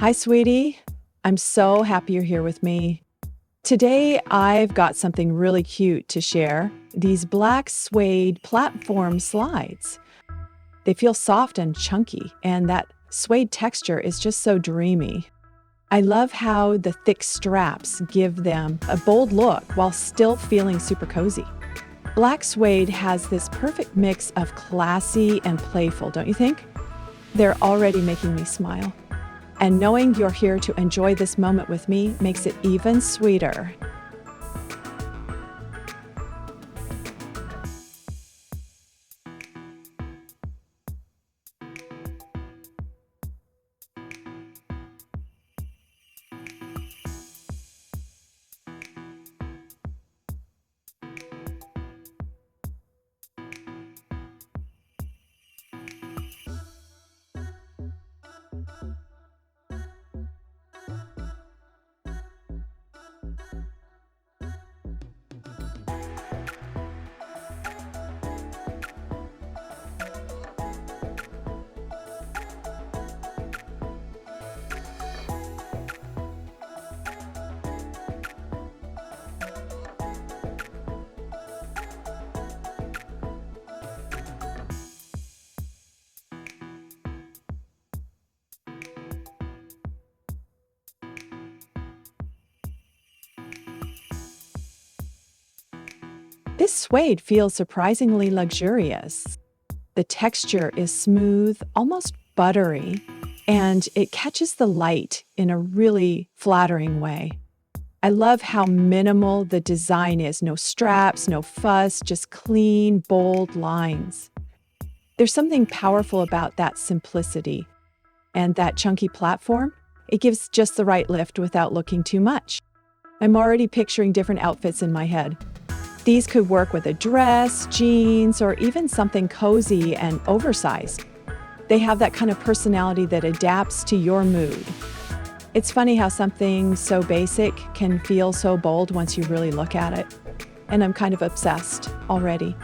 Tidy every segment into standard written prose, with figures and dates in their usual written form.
Hi, sweetie. I'm so happy you're here with me. Today, I've got something really cute to share. These black suede platform slides. They feel soft and chunky, and that suede texture is just so dreamy. I love how the thick straps give them a bold look while still feeling super cozy. Black suede has this perfect mix of classy and playful, don't you think? They're already making me smile. And knowing you're here to enjoy this moment with me makes it even sweeter. This suede feels surprisingly luxurious. The texture is smooth, almost buttery, and it catches the light in a really flattering way. I love how minimal the design is. No straps, no fuss, just clean, bold lines. There's something powerful about that simplicity. And that chunky platform, it gives just the right lift without looking too much. I'm already picturing different outfits in my head. These could work with a dress, jeans, or even something cozy and oversized. They have that kind of personality that adapts to your mood. It's funny how something so basic can feel so bold once you really look at it. And I'm kind of obsessed already.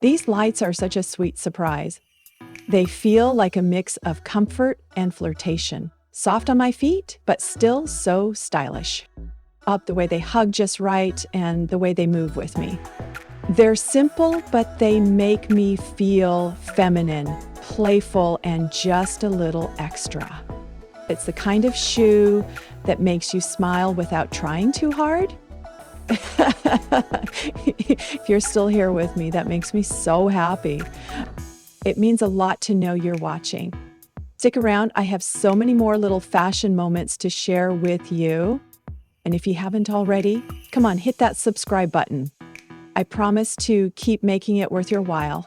These lights are such a sweet surprise. They feel like a mix of comfort and flirtation. Soft on my feet, but still so stylish. Up the way they hug just right and the way they move with me. They're simple, but they make me feel feminine, playful, and just a little extra. It's the kind of shoe that makes you smile without trying too hard. If you're still here with me, that makes me so happy. It means a lot to know you're watching. Stick around, I have so many more little fashion moments to share with you. And if you haven't already, come on, hit that subscribe button. I promise to keep making it worth your while.